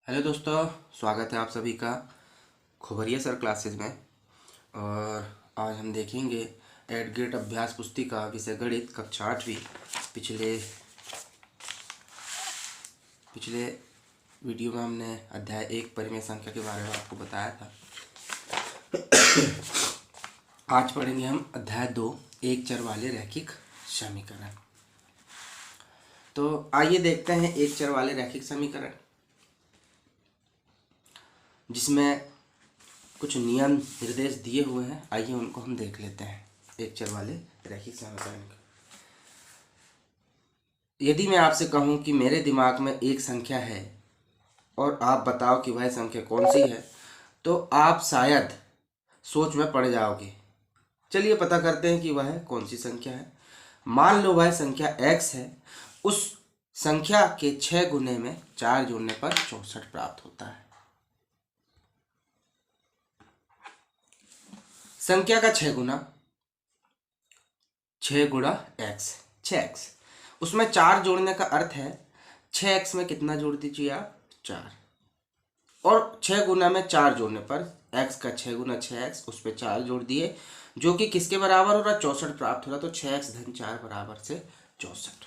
Hello दोस्तों, स्वागत है आप सभी का खुबरिया सर क्लासेस में। और आज हम देखेंगे एड ग्रेड अभ्यास पुस्तिका विषय गणित कक्षा 8वीं। पिछले पिछले वीडियो में हमने अध्याय 1 परिमेय संख्या के बारे में आपको बताया था। आज पढ़ेंगे हम अध्याय 2 एक चर वाले रैखिक समीकरण। तो आइए देखते हैं एक चर वाले रैखिक समीकरण, जिसमें कुछ नियम निर्देश दिए हुए हैं। आइए उनको हम देख लेते हैं। एक चर वाले रैखिक समीकरण। यदि मैं आपसे कहूं कि मेरे दिमाग में एक संख्या है और आप बताओ कि वह संख्या कौन सी है, तो आप शायद सोच में पड़ जाओगे। चलिए पता करते हैं कि वह कौन सी संख्या है। मान लो वह संख्या x है। उस संख्या के 6 गुने में 4 जोड़ने पर 64 प्राप्त होता है। संख्या का 6 गुना 6 गुणा x, 6x। उसमें 4 जोड़ने का अर्थ है 6x में कितना जोड़ दीजिए आप, 4। और 6 गुना में 4 जोड़ने पर x का 6 गुना 6x, उस पर 4 जोड़ दिए, जो कि किसके बराबर हो रहा, 64 प्राप्त हो रहा। तो 6x धन 4 बराबर से 64।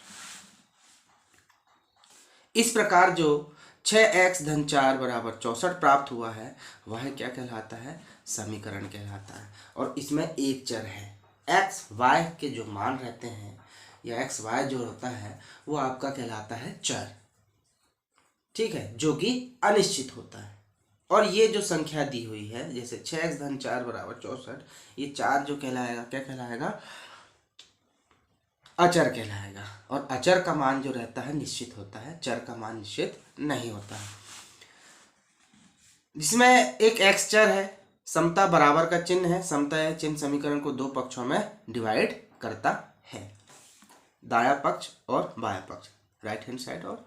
इस प्रकार जो 6x धन 4 बराबर 64 प्राप्त हुआ है, वह क्या कहलाता है, समीकरण कहलाता है। और इसमें एक चर है। x y के जो मान रहते हैं या x y जो होता है वो आपका कहलाता है चर, ठीक है, जो कि अनिश्चित होता है। और ये जो संख्या दी हुई है, जैसे 6x धन 4 बराबर 64, ये 4 जो कहलाएगा, क्या कहलाएगा, अचर कहलाएगा। और अचर का मान जो रहता है निश्चित होता है, चर का मान निश्चित नहीं होता है। जिसमें एक x चर है, समता बराबर का चिन्ह है। समता है चिन्ह समीकरण को दो पक्षों में डिवाइड करता है, दाया पक्ष और बाया पक्ष, राइट हैंड साइड और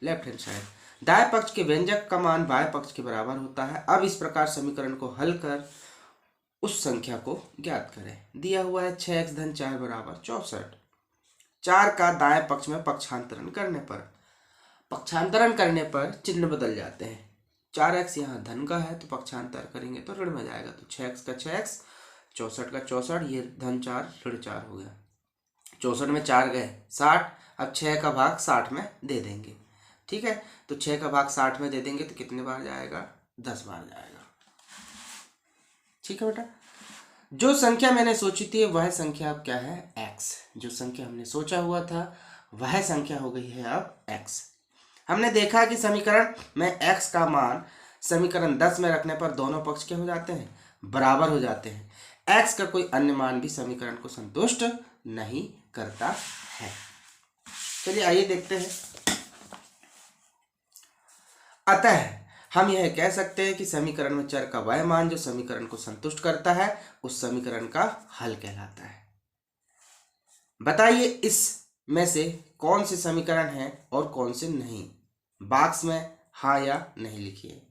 लेफ्ट हैंड साइड। दाया पक्ष के व्यंजक का मान बाया पक्ष के बराबर होता है। अब इस प्रकार समीकरण को हल कर उस संख्या को ज्ञात करें। दिया हुआ है 6x धन 4 बराबर 64। 4 का दाएं पक्ष में पक्षांतरण करने पर चिन्ह बदल जाते हैं। 4x यहाँ धन का है तो पक्षांतर करेंगे तो ऋण में जाएगा। तो 6x का 6x, 64 का 64, ये धन 4 ऋण 4 हो गया। 64 में 4 गए 60। अब 6 का भाग 60 में दे देंगे, ठीक है। तो 6 का भाग 60 में दे देंगे तो कितने बार जाएगा, 10 बार जाएगा, ठीक है बेटा। जो संख्या मैंने सोची थी वह संख्या अब क्या है, x। जो संख्या हमने सोचा हुआ था वह संख्या हो गई है अब x। हमने देखा कि समीकरण में x का मान समीकरण 10 में रखने पर दोनों पक्ष क्या हो जाते हैं, बराबर हो जाते हैं। x का कोई अन्य मान भी समीकरण को संतुष्ट नहीं करता है। चलिए आइए देखते हैं। अतः हम यह कह सकते हैं कि समीकरण में चर का वह मान जो समीकरण को संतुष्ट करता है उस समीकरण का हल कहलाता है। बताइए इस में से कौन से समीकरण हैं और कौन से नहीं। बॉक्स में हाँ या नहीं लिखिए।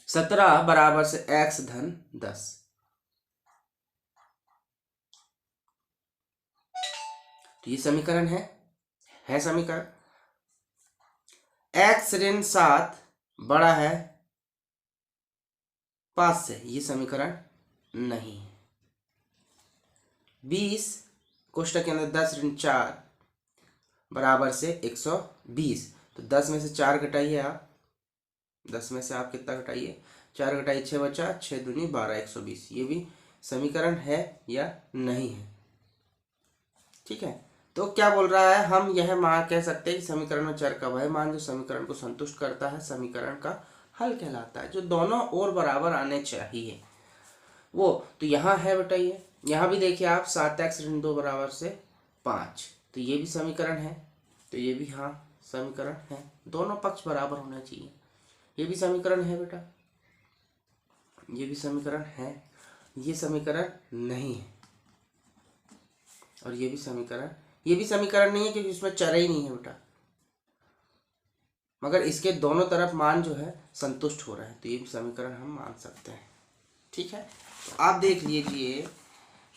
17 बराबर से x धन 10। तो ये समीकरण है समीकरण। x ऋण 7 बड़ा है 5 से, ये समीकरण नहीं है। 20 कोष्टक के अंदर 10 ऋण 4 बराबर से 120। तो 10 में से 4 घटाइए आप, 10 में से आप कितना घटाइए, 4 घटाइए 6 बचा, 6 दूनी 12, 120। ये भी समीकरण है या नहीं है, ठीक है। तो क्या बोल रहा है, हम यह मान कह सकते हैं कि समीकरण में चर का वह मान जो समीकरण को संतुष्ट करता है समीकरण का हल कहलाता है। जो दोनों ओर बराबर आने चाहिए वो। तो यहाँ है बेटा, ये यहाँ भी देखिए आप, 7x ऋण 2 बराबर से 5। तो ये भी समीकरण है, तो ये भी हाँ समीकरण है। दोनों पक्ष बराबर होना चाहिए। ये भी समीकरण है बेटा, ये भी समीकरण है। ये समीकरण नहीं है और ये भी समीकरण नहीं है क्योंकि इसमें चर ही नहीं है बेटा। मगर इसके दोनों तरफ मान जो है संतुष्ट हो रहा है, तो ये भी समीकरण हम मान सकते हैं, ठीक है। तो आप देख लीजिए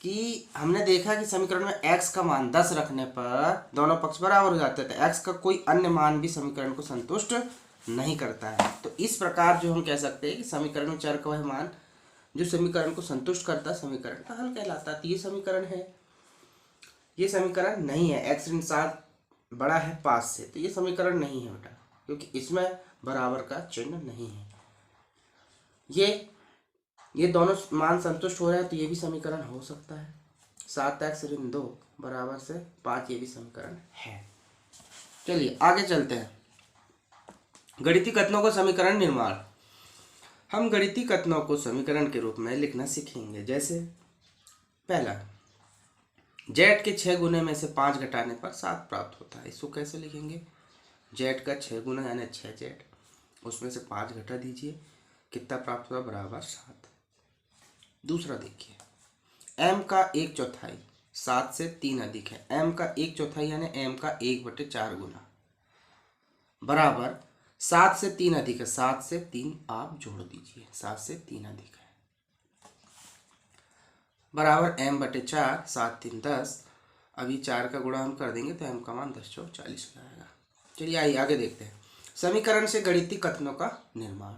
कि हमने देखा कि समीकरण में x का मान 10 रखने पर दोनों पक्ष बराबर हो जाते थे। x का कोई अन्य मान भी समीकरण को संतुष्ट नहीं करता है। तो इस प्रकार जो हम कह सकते हैं कि समीकरण में चर का वह मान जो समीकरण को संतुष्ट करता है समीकरण का हल कहलाता है। तो ये समीकरण है, ये समीकरण नहीं है। x ऋण 7 बड़ा है 5 से, तो ये समीकरण नहीं है बेटा, क्योंकि इसमें बराबर का चिन्ह नहीं है। ये दोनों मान संतुष्ट हो रहे हैं तो ये भी समीकरण हो सकता है। 7x ऋण 2 बराबर से 5, ये भी समीकरण है। चलिए आगे चलते हैं। गणितीय कथनों का समीकरण निर्माण। हम गणितीय कथनों को समीकरण के रूप में लिखना सीखेंगे। जैसे पहला, z के 6 गुने में से 5 घटाने पर 7 प्राप्त होता है। इसको कैसे लिखेंगे? z का 6 गुना यानी 6z, उसमें से 5 घटा दीजिए, कितना प्राप्त हुआ? बराबर 7। दूसरा देखिए, m का 1/4 7 से 3 अधिक है। m का 1/4 यानी m का 1/4 गुना बराबर 7 से 3 अधिक है। 7 से 3 आप जोड़ दीजिए, 7 से 3 अधिक है बराबर m/4, 7 3 10। अभी 4 का गुणा हम कर देंगे तो m का मान 10 × 40 हो जाएगा। चलिए आइए आगे देखते हैं। समीकरण से गणितीय कथनों का निर्माण।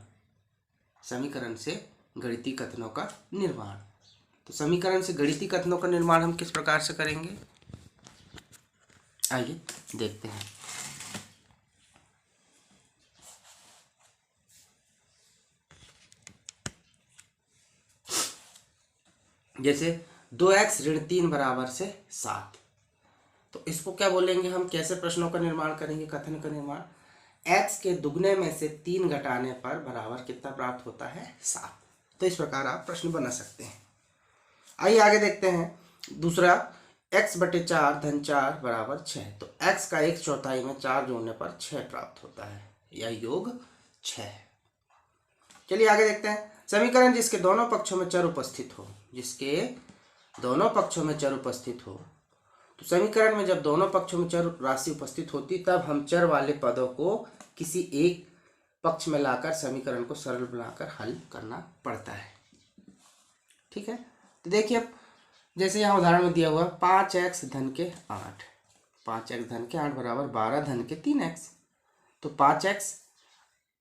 समीकरण से गणितीय कथनों का निर्माण। तो समीकरण से गणितीय कथनों का निर्माण हम किस प्रकार से करेंगे, आइए देखते हैं। जैसे 2x ऋण 3 बराबर से 7, तो इसको क्या बोलेंगे हम? कैसे प्रश्नों का निर्माण करेंगे, कथन का निर्माण? x के दुगने में से 3 घटाने पर बराबर कितना प्राप्त होता है? 7। तो इस प्रकार आप प्रश्न बना सकते हैं। आइए आगे देखते हैं। दूसरा, x/4 धन 4 बराबर 6। तो x का 1/4 में 4 जोड़ने पर 6 प्राप्त होता है, या योग 6। चलिए आगे देखते हैं। समीकरण जिसके दोनों पक्षों में चर उपस्थित हो, जिसके दोनों पक्षों में चर उपस्थित हो। तो समीकरण में जब दोनों पक्षों में चर राशि उपस्थित होती तब हम चर वाले पदों को किसी एक पक्ष में लाकर समीकरण को सरल बनाकर हल करना पड़ता है। ठीक है, तो देखिए अब जैसे यहाँ उदाहरण में दिया हुआ 5x धन के 8, 5x धन के 8 बराबर 12 धन के 3x। तो 5x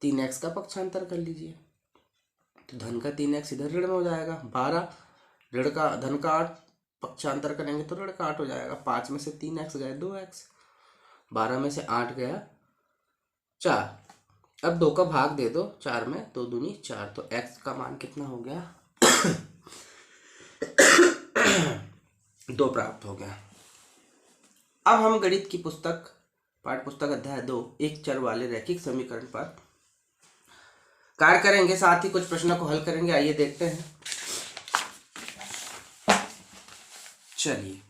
3x का पक्षांतर कर लीजिए, तो धन का 3x इधर ऋण में हो जाएगा। 12 ऋण का धन का 8 पक्षांतर करेंगे तो ऋण का 8 हो जाएगा। 5 में से 3x गए 2x, 12 में से 8 गया 4। अब 2 का भाग दे दो 4 में, 2 दूनी 4, तो x का मान कितना हो गया? 2 प्राप्त हो गया। अब हम गणित की पुस्तक पाठ्य पुस्तक अध्याय 2 एक चर वाले रैखिक समीकरण पर कार्य करेंगे, साथ ही कुछ प्रश्नों को हल करेंगे। आइए देखते हैं। चलिए,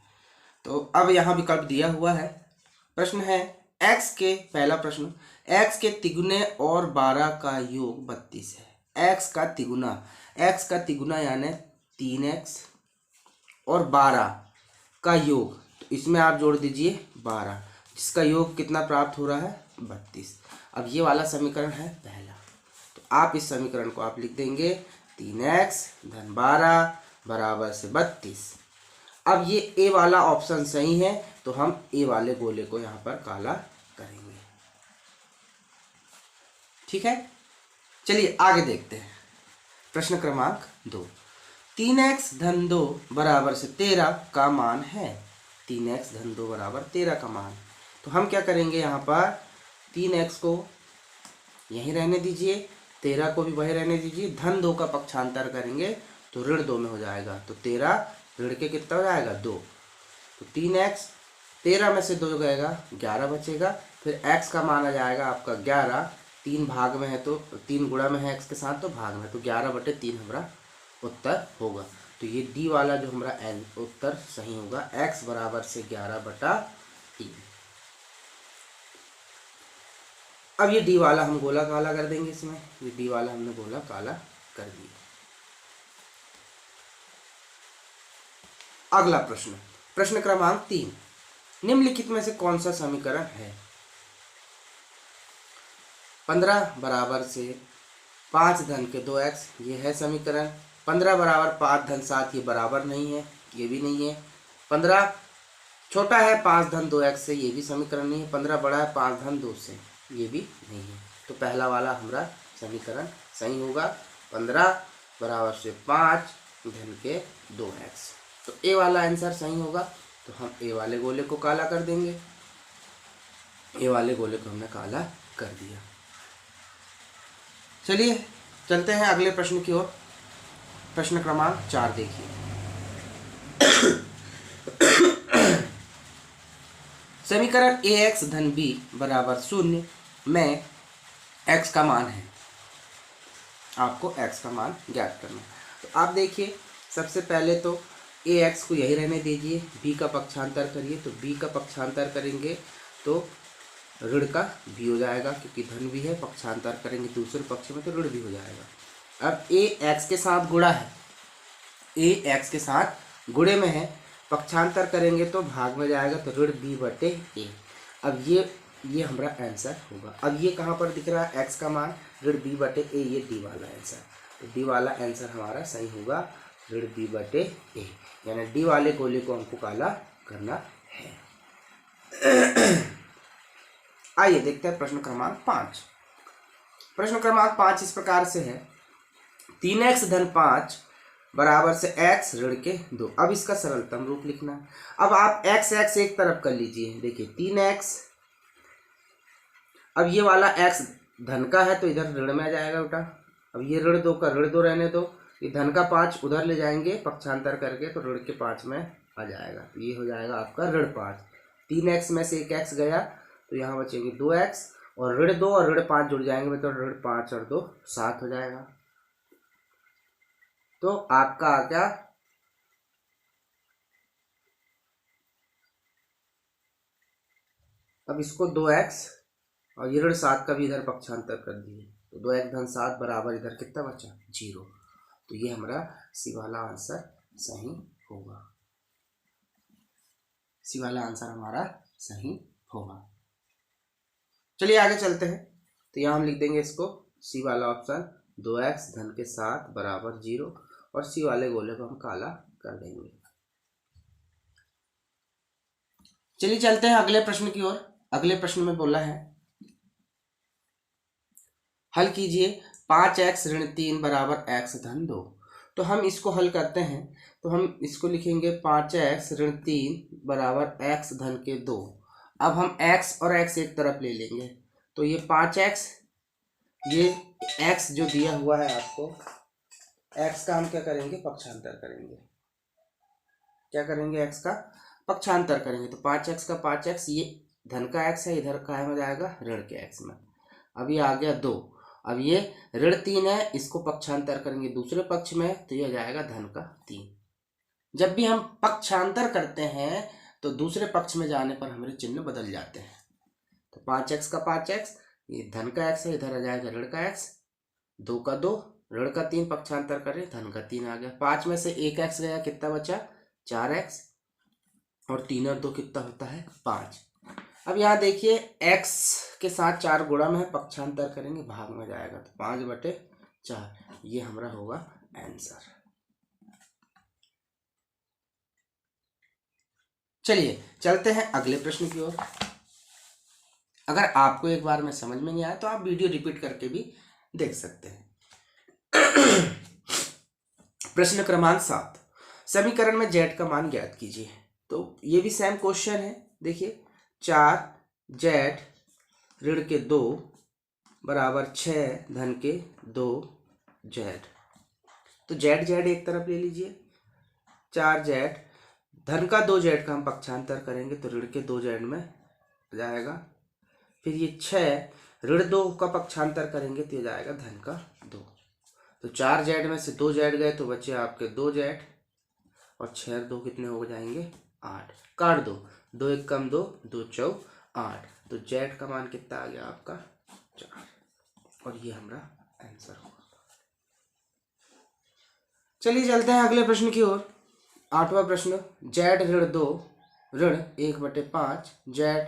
तो अब यहाँ विकल्प दिया हुआ है। प्रश्न है x के, पहला प्रश्न, x के तिगुने और 12 का योग 32 है। x का तिगुना यानी 3x और 12 का योग, तो इसमें आप जोड़ दीजिए 12, जिसका योग कितना प्राप्त हो रहा है? 32। अब ये वाला समीकरण है पहला, तो आप इस समीकरण को आप लिख देंगे 3x धन 12 बराबर से 32। अब ये ए वाला ऑप्शन सही है, तो हम ए वाले गोले को यहाँ पर काला करेंगे। ठीक है, चलिए आगे देखते हैं। प्रश्न क्रमांक 2, 3x धन 2 बराबर से 13 का मान है। 3x धन 2 बराबर 13 का मान, तो हम क्या करेंगे? यहाँ पर 3x को यहीं रहने दीजिए, 13 को भी वहीं रहने दीजिए। धन 2 का पक्षांतर करेंगे तो ऋण 2 में हो जाएगा, तो 13 ऋण के कितना हो जाएगा? 2। तो 3x, 13 में से 2 गएगा 11 बचेगा। फिर x का मान आ जाएगा आपका 11, 3 भाग में है तो 3 गुणा में है x के साथ, तो भाग में, तो 11/3 हमारा उत्तर होगा। तो ये डी वाला जो हमारा उत्तर सही होगा, x बराबर से 11/3। अब ये डी वाला हम गोला काला कर देंगे। इसमें ये डी वाला हमने गोला काला कर दिया। अगला प्रश्न, प्रश्न क्रमांक 3, निम्नलिखित में से कौन सा समीकरण है? 15 बराबर से 5 धन के 2x, ये है समीकरण। 15 बराबर 5 धन 7, ये बराबर नहीं है, ये भी नहीं है। 15 छोटा है 5 धन 2x से, ये भी समीकरण नहीं है। 15 बड़ा है 5 धन 2 से, ये भी नहीं है। तो पहला वाला हमारा समीकरण सही होगा। 15 बराबर से 5 धन के 2x। तो ए वाला आंसर सही होगा। तो हम ए वाले गोले को काला कर देंगे। ए वाले गोले को हमने काला कर दिया। चलिए चलते हैं अगले प्रश्न की ओर। प्रश्न क्रमांक 4 देखिए। समीकरण ax धन b बराबर 0 में x का मान है। आपको x का मान ज्ञात करना है। तो आप देखिए, सबसे पहले तो ax को यही रहने दीजिए, b का पक्षांतर करिए। तो b का पक्षांतर करेंगे तो ऋण का भी हो जाएगा, क्योंकि धन भी है, पक्षांतर करेंगे दूसरे पक्ष में तो ऋण भी हो जाएगा। अब a x के साथ गुणा है, a x के साथ गुणे में है, पक्षांतर करेंगे तो भाग में जाएगा, तो ऋण b बटे a। अब ये हमारा आंसर होगा। अब ये कहाँ पर दिख रहा है x का मान, ऋण b बटे a, ये d वाला आंसर। तो d वाला आंसर हमारा सही होगा, ऋण b बटे a, यानी d वाले गोले को हमको काला करना है। आइए देखते हैं प्रश्न क्रमांक 5। प्रश्न क्रमांक 5 इस प्रकार से है, 3x धन 5 बराबर से x ऋण के 2। अब इसका सरलतम रूप लिखना है। अब आप x एक तरफ कर लीजिए। देखिए 3x, अब ये वाला x धन का है तो इधर ऋण में आ जाएगा बेटा। अब ये ऋण 2 का ऋण 2 रहने दो, ये धन का 5 उधर ले जाएंगे पक्षांतर करके, तो ऋण के 5 में आ जाएगा। तो ये हो जाएगा आपका ऋण 5। 3x में से एक x गया तो यहाँ बचेंगे 2x, और ऋण 2 और ऋण 5 जुड़ जाएंगे तो ऋण 5 और 2 7 हो जाएगा। तो आपका आ गया अब इसको 2x और ये ऋण 7 का भी इधर पक्षांतर कर दिए, तो 2x धन 7 बराबर इधर कितना बचा 0। तो ये हमारा सी वाला आंसर सही होगा। सी वाला आंसर हमारा सही होगा। चलिए आगे चलते हैं। तो यहाँ हम लिख देंगे इसको सी वाला ऑप्शन, 2x धन के 7 बराबर 0, और सी वाले गोले को हम काला कर देंगे। चलिए चलते हैं अगले प्रश्न की ओर। अगले प्रश्न में बोला है, हल कीजिए 5x ऋण 3 बराबर x धन 2। तो हम इसको हल करते हैं, तो हम इसको लिखेंगे 5x ऋण 3 बराबर x धन के 2। अब हम x और x एक तरफ ले लेंगे, तो ये 5x, ये x जो दिया हुआ है आपको, x का हम क्या करेंगे पक्षांतर करेंगे। क्या करेंगे, x का पक्षांतर करेंगे। तो 5x का 5x, ये धन का x है, इधर का हो जाएगा ऋण के x में। अब ये आ गया 2। अब ये ऋण 3 है, इसको पक्षांतर करेंगे दूसरे पक्ष में, तो ये हो जाएगा धन का 3। जब भी हम पक्षांतर करते हैं तो दूसरे पक्ष में जाने पर हमारे चिन्ह बदल जाते हैं। तो 5x का 5x, ये धन का x है, इधर आ जाएगा ऋण का x, 2 का 2, ऋण का 3 पक्षांतर करें, धन का 3 आ गया। 5 में से एक x गया, कितना बचा 4x, और 3 और 2 कितना होता है 5। अब यहाँ देखिए x के साथ 4 गुणा में है, पक्षांतर करेंगे भाग में जाएगा, तो 5 बटे 4, ये हमारा होगा आंसर। चलिए चलते हैं अगले प्रश्न की ओर। अगर आपको एक बार में समझ में नहीं आया तो आप वीडियो रिपीट करके भी देख सकते हैं। प्रश्न क्रमांक 7, समीकरण में z का मान ज्ञात कीजिए। तो ये भी सेम क्वेश्चन है। देखिए 4z ऋण के 2 बराबर 6 धन के 2z। तो z एक तरफ ले लीजिए, 4z धन का 2z का हम पक्षांतर करेंगे तो ऋण के 2z में जाएगा। फिर ये 6 ऋण 2 का पक्षांतर करेंगे तो ये जाएगा धन का 2। तो 4z में से 2z गए तो बचे आपके 2z, और 6 और 2 कितने हो जाएंगे 8। काट दो, 2 1 कम 2, 2 चौक 8। तो z का मान कितना आ गया आपका 4, और ये हमारा आंसर होगा। चलिए चलते हैं अगले प्रश्न की ओर। 8वां प्रश्न, z ऋण 2 ऋण 1/5 z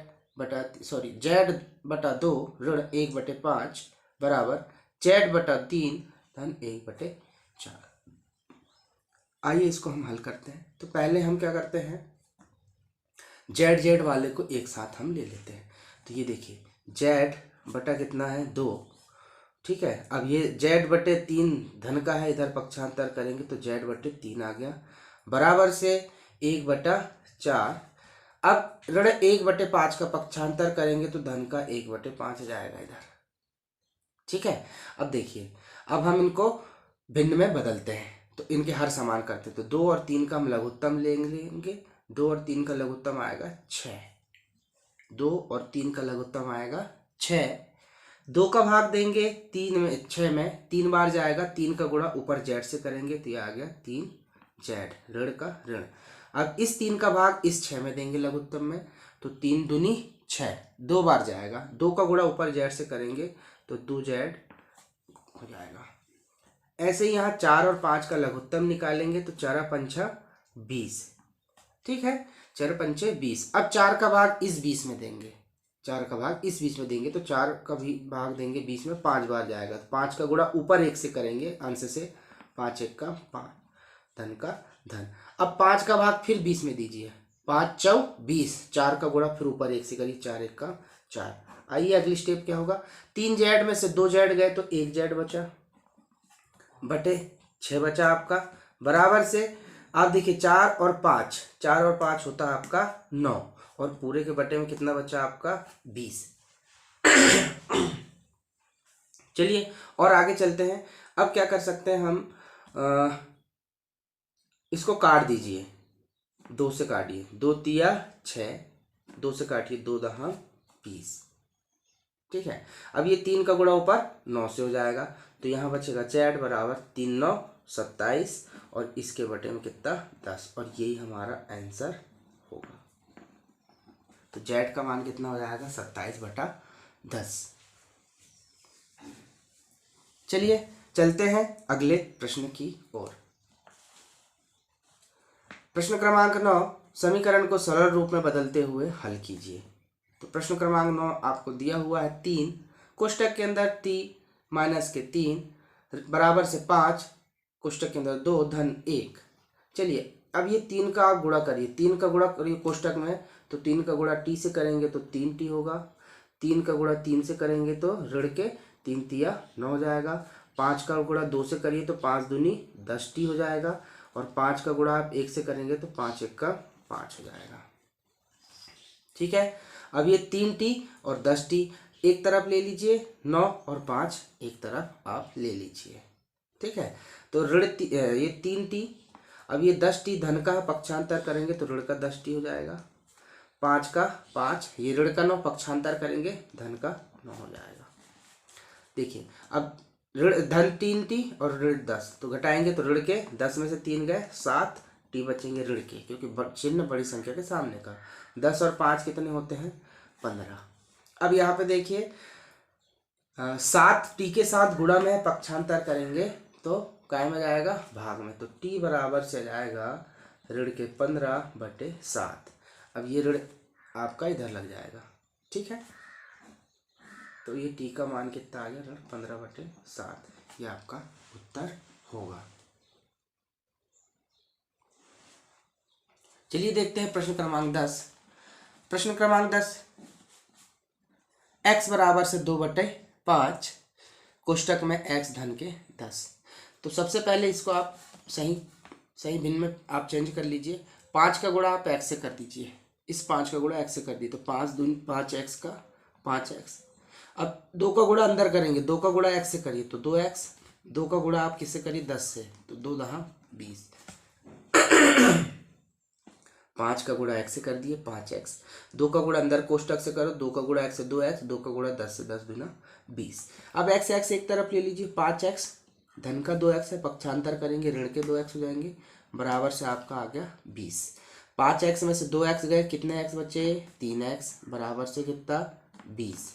बटा 2 ऋण 1/5 बराबर z बटा 3 धन 1/4। आइए इसको हम हल करते हैं। तो पहले हम क्या करते हैं, जेड जेड वाले को एक साथ हम ले लेते हैं। तो ये देखिए जेड बटा कितना है 2, ठीक है। अब ये जेड बटे 3 धन का है, इधर पक्षांतर करेंगे तो जेड बटे 3 आ गया, बराबर से 1/4। अब ऋण 1/5 का पक्षांतर करेंगे तो धन का 1/5 जाएगा इधर, ठीक है। अब देखिए, अब हम इनको भिन्न में बदलते हैं, तो इनके हर समान करते हैं। तो 2 और 3 का हम लघुत्तम लेंगे, 2 और 3 का लघुत्तम आएगा 6, 2 और 3 का लघुत्तम आएगा 6। 2 का भाग देंगे 3 में, 6 में 3 बार जाएगा, 3 का गुणा ऊपर जेड से करेंगे तो ये आ गया 3 जेड, ऋण का ऋण। अब इस 3 का भाग इस 6 में देंगे लघुत्तम में, तो 3 दूनी 6, 2 बार जाएगा, 2 का गुणा ऊपर जेड से करेंगे तो 2 जेड हो जाएगा। ऐसे ही यहाँ 4 और 5 का लघुत्तम निकालेंगे तो 4 पंछा 20, ठीक है, 4 पंचे 20। अब 4 का भाग इस 20 में देंगे, 4 का भाग इस 20 में देंगे तो 4 का भी भाग देंगे 20 में, 5 बार जाएगा, तो 5 का गुणा ऊपर 1 से करेंगे अंश से, 5 1 का 5, धन का धन। अब 5 का भाग फिर 20 में दीजिए, 5 चौ 20, 4 का गुणा फिर ऊपर 1 से करिए, 4 1 का 4। आइए अगली स्टेप क्या होगा, 3 जेड में से 2 जेड गए तो 1 जेड बचा, बटे 6 बचा आपका, बराबर से आप देखिए 4 और 5, 4 और 5 होता है आपका 9, और पूरे के बटे में कितना बचा आपका 20। चलिए और आगे चलते हैं। अब क्या कर सकते हैं हम, इसको काट दीजिए, 2 से काटिए, 2 तिया 6, 2 से काटिए 2 दहा 20, ठीक है। अब ये 3 का गुणा ऊपर 9 से हो जाएगा, तो यहाँ बचेगा जेड बराबर 3 9 27, और इसके बटे में कितना 10, और यही हमारा आंसर होगा। तो जेड का मान कितना हो जाएगा 27/10। चलिए चलते हैं अगले प्रश्न की ओर। प्रश्न क्रमांक 9, समीकरण को सरल रूप में बदलते हुए हल कीजिए। तो प्रश्न क्रमांक 9 आपको दिया हुआ है 3, कोष्टक के अंदर t माइनस के 3 बराबर से 5, कोष्टक के अंदर 2 धन 1। चलिए अब ये 3 का आप गुणा करिए, 3 का गुणा करिए कोष्टक में, तो 3 का गुणा t से करेंगे तो 3t होगा, 3 का गुणा 3 से करेंगे तो ऋण के 3 तिया 9 हो जाएगा, 5 का गुणा 2 से करिए तो 5 दूनी 10t हो जाएगा, और 5 का गुणा आप 1 से करेंगे तो 5 1 का 5 हो जाएगा, ठीक है। अब ये 3t और 10t एक तरफ ले लीजिए, 9 और 5 एक तरफ आप ले लीजिए, ठीक है। तो ऋण ये 3t, अब ये 10t धन का पक्षांतर करेंगे तो ऋण का 10t हो जाएगा, 5 का 5, ये ऋण का 9 पक्षांतर करेंगे धन का 9 हो जाएगा। देखिए अब ऋण धन 3t और ऋण 10, तो घटाएंगे तो ऋण के 10 में से 3 गए 7, टी बचेंगे ऋण के, क्योंकि चिन्ह बड़ी संख्या के सामने का। 10 और 5 कितने होते हैं 15। अब यहाँ पे देखिए 7 टी के साथ गुणा में पक्षांतर करेंगे तो काय में जाएगा भाग में, तो टी बराबर से जाएगा ऋण के 15/7। अब ये ऋण आपका इधर लग जाएगा, ठीक है। तो ये टी का मान कितना आ गया ऋण 15/7, ये आपका उत्तर होगा। चलिए देखते हैं प्रश्न क्रमांक 10। प्रश्न क्रमांक 10, x बराबर से 2/5, कोष्टक में x धन के 10। तो सबसे पहले इसको आप सही भिन्न में आप चेंज कर लीजिए, 5 का गुणा आप x से कर दीजिए, इस 5 का गुणा x से कर दिए तो 5 दूनी 5x का 5x। अब 2 का गुणा अंदर करेंगे, 2 का गुणा x से करिए तो 2x, 2 का गुणा आप किससे करिए 10 से, तो 2 दहा 20, 5 का गुणा x से कर दिए 5x, 2 का गुणा अंदर कोष्टक से करो, 2 का गुणा x से 2x, 2 का गुणा 10 से 10 दूना 20। अब x x एक तरफ ले लीजिए, 5x धन का 2x है, पक्षांतर करेंगे ऋण के 2x हो जाएंगे, बराबर से आपका आ गया 20। 5x में से 2x गए, कितने x बचे 3x, बराबर से कितना 20।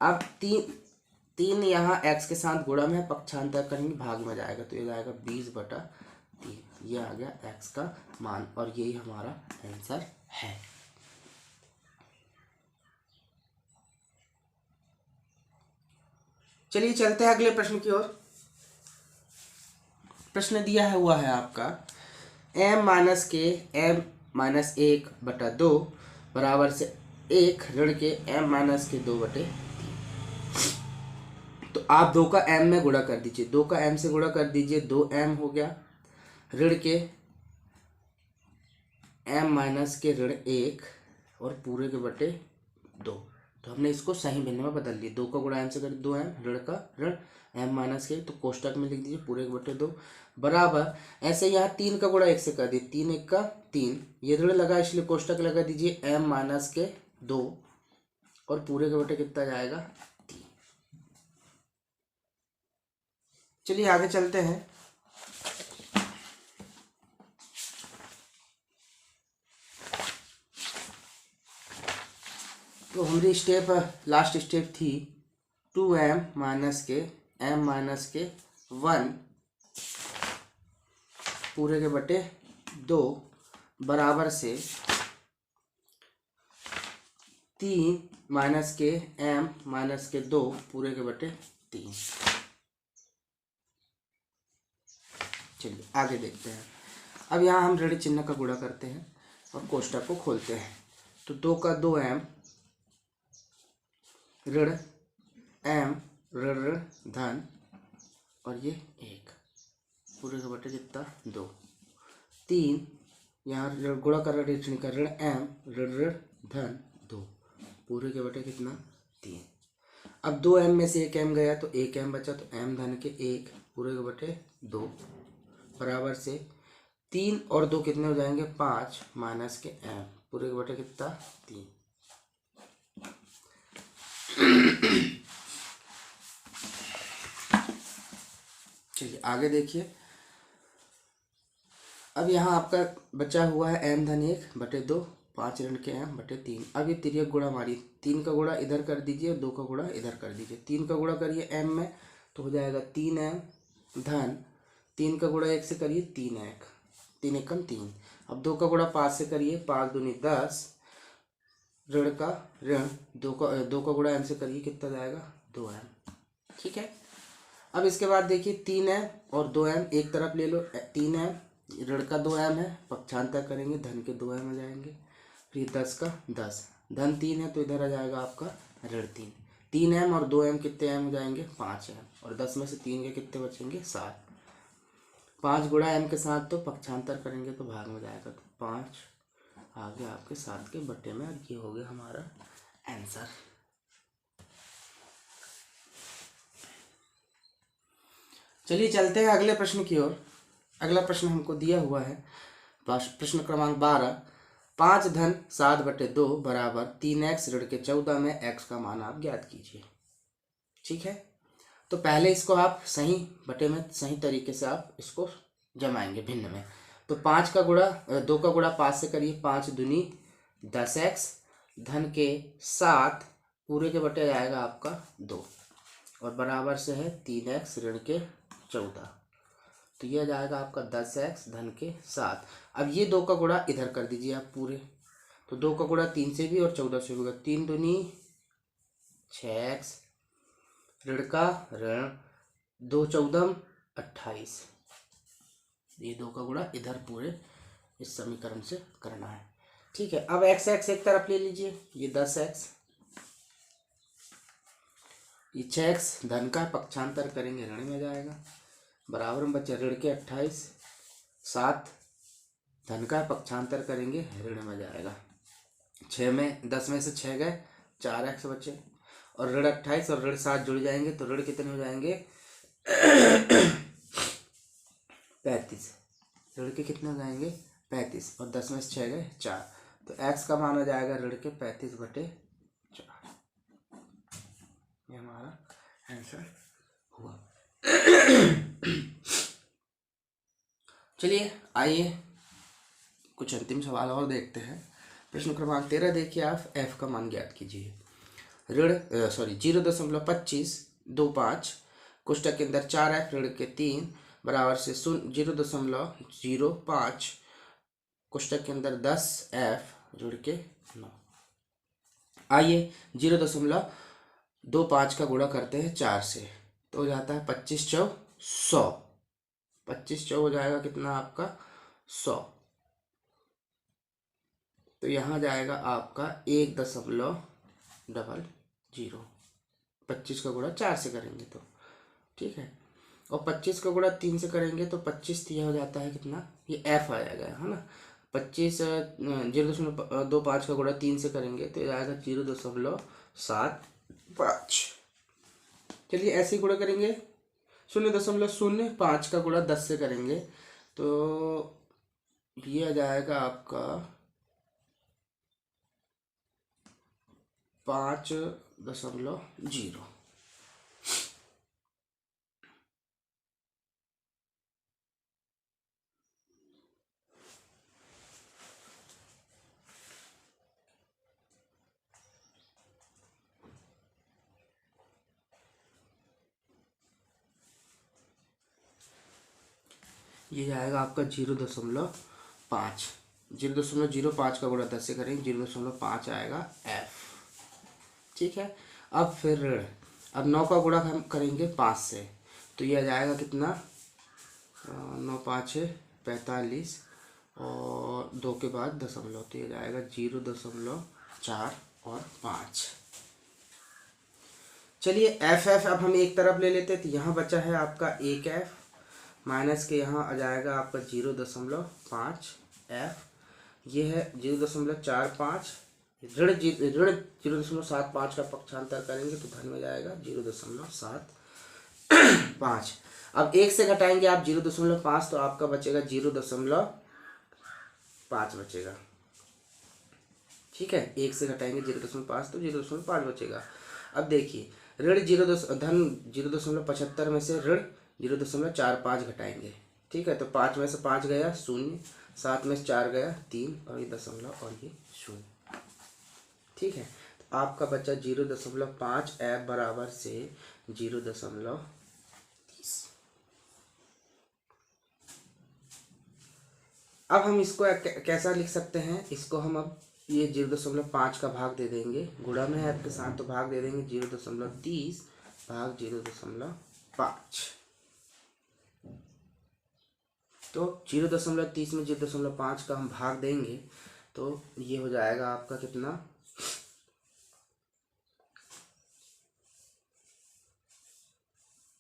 अब 3 यहाँ x के साथ गुणा में पक्षांतर करेंगे भाग में जाएगा, तो ये जाएगा 20/3, ये आ गया x का मान, और यही हमारा आंसर है। चलिए चलते हैं अगले प्रश्न की ओर। प्रश्न दिया है हुआ है आपका m माइनस के m माइनस 1/2 बराबर से 1 ऋण के m माइनस के 2/3। तो आप 2 का m में गुणा कर दीजिए, 2 का m से गुणा कर दीजिए, 2m हो गया ऋण के m माइनस के ऋण 1 और पूरे के बटे 2। तो हमने इसको सही भिन्न में बदल लिया, 2 का गुणा m से कर 2m ऋण का ऋण m माइनस के, तो कोष्टक में लिख दीजिए पूरे के बटे 2 बराबर। ऐसे यहाँ 3 का गुणा 1 से कर दिए, 3 1 का 3, ये ऋण लगा इसलिए कोष्टक लगा दीजिए m माइनस के 2 और पूरे के बटे कितना जाएगा 3। चलिए आगे चलते हैं। तो हमारी स्टेप लास्ट स्टेप थी 2m माइनस के m माइनस के 1 पूरे के बटे 2 बराबर से 3 माइनस के m माइनस के 2 पूरे के बटे 3। चलिए आगे देखते हैं। अब यहाँ हम ऋण चिन्ह का गुणा करते हैं और कोष्टक को खोलते हैं। तो 2 का 2m ऋण m ऋण ऋण धन और ये 1 पूरे के बटे कितना 2, 3 यहाँ गुणा कर ऋण चिन्ह का ऋण m ऋण ऋण धन 2 पूरे के बटे कितना 3। अब 2m में से 1m गया तो 1m बचा, तो m धन के 1 पूरे के बटे 2 बराबर से 3 और 2 कितने हो जाएंगे 5 माइनस के m पूरे के बटे कितना 3। चलिए आगे देखिए। अब यहाँ आपका बचा हुआ है m धन 1 बटे 2 5 ऋण के m बटे 3। अब ये तिर्यक गुणा मारी, 3 का गुणा इधर कर दीजिए और 2 का गुणा इधर कर दीजिए। 3 का गुणा करिए m में तो हो जाएगा 3m धन 3 का गुणा 1 से करिए 3 1 3 एकम 3। अब 2 का गुणा 5 से करिए 5 दूनी 10 ऋण का ऋण 2 का गुणा m से करिए कितना जाएगा 2m। ठीक है। अब इसके बाद देखिए 3m और 2m एक तरफ ले लो, 3m ऋण का 2m है, पक्षांतर करेंगे धन के 2m आ जाएंगे, फिर 10 का 10 धन 3 है तो इधर आ जाएगा आपका ऋण 3। 3m और 2m कितने m हो जाएंगे 5m और 10 में से 3 के कितने बचेंगे 7। 5 गुणा m के साथ तो पक्षांतर करेंगे तो भाग में जाएगा, तो 5 आ गया आपके 7 के बटे में। और ये हो गया हमारा आंसर। चलिए चलते हैं अगले प्रश्न की ओर। अगला प्रश्न हमको दिया हुआ है प्रश्न क्रमांक 12, 5 धन 7/2 बराबर 3x ऋण के 14 में x का मान आप ज्ञात कीजिए। ठीक है। तो पहले इसको आप सही बटे में सही तरीके से आप इसको जमाएंगे भिन्न में। तो 5 का गुणा 2 का गुणा 5 से करिए, 5 दूनी 10x धन के 7 पूरे के बटे आएगा आपका 2 और बराबर से है 3x ऋण के 14। तो यह जाएगा आपका 10x धन के 7। अब ये 2 का गुणा इधर कर दीजिए आप पूरे, तो 2 का गुणा 3 से भी और 14 से होगा, 3 दूनी 6x ऋण का ऋण 2 14 28। ये 2 का गुणा इधर पूरे इस समीकरण से करना है। ठीक है। अब x x एक तरफ ले लीजिए, ये 10x, ये 6x धन का पक्षांतर करेंगे ऋण में जाएगा, बराबर में बचे ऋण के 28, 7 धन का पक्षांतर करेंगे ऋण में जाएगा, 6 में 10 में से 6 गए 4x बचे और ऋण 28 और ऋण 7 जुड़ जाएंगे तो ऋण कितने हो जाएंगे 35। ऋण के कितने हो जाएंगे 35 और 10 में से 6 गए 4, तो x का मान हो जाएगा ऋण के 35/4। ये हमारा आंसर हुआ। चलिए आइए कुछ अंतिम सवाल और देखते हैं। प्रश्न क्रमांक 13 देखिए आप, f का मान ज्ञात कीजिए। ऋण 0.2525 कोष्टक के अंदर 4f ऋण के 3 बराबर से 0.05 कोष्टक के अंदर 10f ऋण के 9। आइए 0.25 का गुणा करते हैं 4 से, तो हो जाता है 25 चौ 100 25 चौ हो जाएगा कितना आपका 100। तो यहाँ जाएगा आपका 1.00। 25 का गुणा 4 से करेंगे तो ठीक है, और 25 का गुणा 3 से करेंगे तो 25 दिया हो जाता है कितना, ये एफ आ जाएगा है ना। 25 0.25 का गुणा 3 से करेंगे तो आएगा 0.75। चलिए ऐसे ही गुणा करेंगे। 0.05 का गुणा 10 से करेंगे तो ये आ जाएगा आपका 5.0। ये आएगा आपका 0.5। 0.05 का गुणा 10 से करेंगे 0.5 आएगा एफ। ठीक है, अब फिर ऋण, अब 9 का गुणा हम करेंगे 5 से तो ये आ जाएगा कितना, 9 5 45 और 2 के बाद दशमलव, तो ये जाएगा 0.4 और 5। चलिए एफ अब हम एक तरफ ले लेते हैं तो यहाँ बचा है आपका 1 एफ माइनस के यहाँ आ जाएगा आपका 0.5 एफ, ये है 0.45, ऋण 0.75 का पक्षांतर करेंगे तो धन में जाएगा 0.75। अब 1 से घटाएंगे आप 0.5 तो आपका बचेगा 0.5 बचेगा। ठीक है, 1 से घटाएंगे 0.5 तो 0.5 बचेगा। अब देखिए ऋण धन 0.75 में से ऋण 0.45 घटाएंगे। ठीक है, तो 5 में से 5 गया 0, 7 में से 4 गया 3 और ये दशमलव और ये 0। ठीक है, तो आपका बच्चा 0.5 एफ बराबर से 0.30। अब हम इसको कैसा लिख सकते हैं, इसको हम अब ये 0.5 का भाग दे देंगे, गुणा में है आपके साथ तो भाग दे देंगे 0.30 भाग 0.5। तो 0.30 में 0.5 का हम भाग देंगे तो ये हो जाएगा आपका कितना,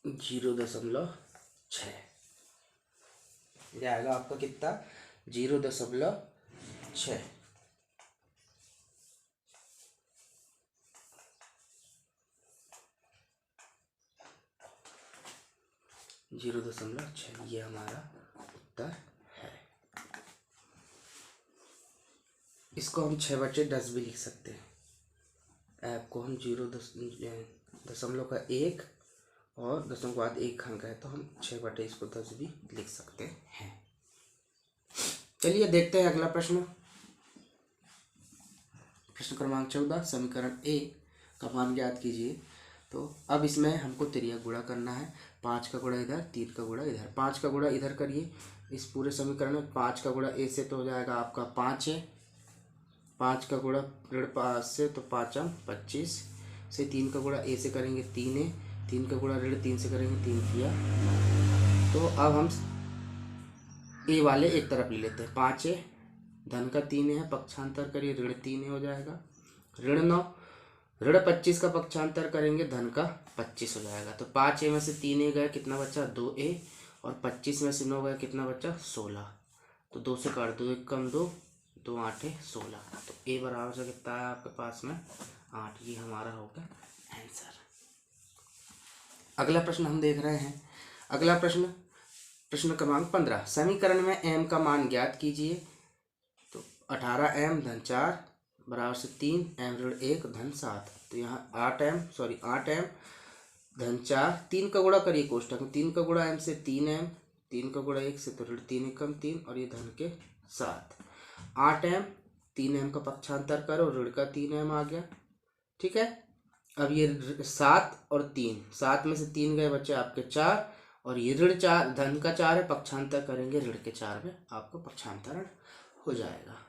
0.6 जाएगा आपका कितना, 0.6। ये हमारा उत्तर है। इसको हम 6/10 भी लिख सकते हैं। ऐप को हम 0.1 और 10 अंक है तो हम 6/10 इसको 10 भी लिख सकते हैं। चलिए देखते हैं अगला प्रश्न। प्रश्न क्रमांक 14, समीकरण ए का मान ज्ञात कीजिए। तो अब इसमें हमको तिर्यक गुणा करना है, 5 का गुणा इधर 3 का गुणा इधर। 5 का गुणा इधर करिए इस पूरे समीकरण में, 5 का गुणा ए से तो हो जाएगा आपका 5 है, 5 का गुणा ऋण 5 से तो 5 25 से, 3 का गुणा ए से करेंगे 3 है, 3 का गुणा ऋण 3 से करेंगे 3 किया। तो अब हम ए वाले एक तरफ ले लेते हैं, 5 है धन का 3 है, पक्षांतर करिए ऋण 3 हो जाएगा, ऋण 9, ऋण 25 का पक्षांतर करेंगे धन का 25 हो जाएगा। तो 5 ए में से 3 ए गया कितना बचा 2 ए, और 25 में से 9 गया कितना बचा 16। तो 2 से काट 2 1 कम 2, 2 8 16। तो ए बराबर से कितना है आपके पास में 8। ये हमारा होगा आंसर। अगला प्रश्न हम देख रहे हैं। अगला प्रश्न, प्रश्न क्रमांक 15, समीकरण में m का मान ज्ञात कीजिए। तो 18m धन 4 बराबर से 3 m ऋण 1 धन 7। तो यहाँ 8m धन 4, 3 का गुणा करिए कोष्टक में, 3 का गुणा m से 3m, 3 का गुणा 1 से तो ऋण 3 1 3 और ये धन के 7। 8m 3m का पक्षांतर करो, ऋण का 3m आ गया। ठीक है, अब ये 7 और 3, 7 में से 3 गए बच्चे आपके 4, और ये ऋण 4 धन का 4 है, पक्षांतर करेंगे ऋण के 4 में, आपको पक्षांतरण हो जाएगा।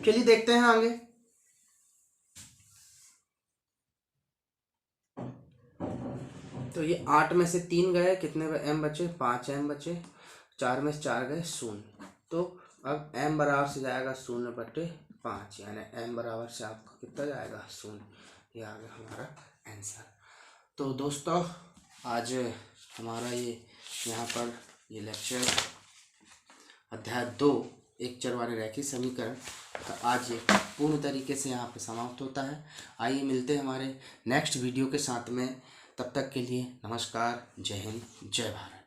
चलिए देखते हैं आगे। तो तो ये 8 में से 3 गए, कितने m बचे, 5 m बचे, 4 में से 4 गए 0। तो अब m बराबर से जाएगा 0/5, यानी m बराबर से आपका कितना जाएगा 0। ये आ गया हमारा आंसर। तो दोस्तों आज हमारा ये यहाँ पर ये लेक्चर अध्याय 2 एक चर वाले रैखिक समीकरण का आज ये पूर्ण तरीके से यहाँ पे समाप्त होता है। आइए मिलते हैं हमारे नेक्स्ट वीडियो के साथ में, तब तक के लिए नमस्कार, जय हिंद, जय भारत।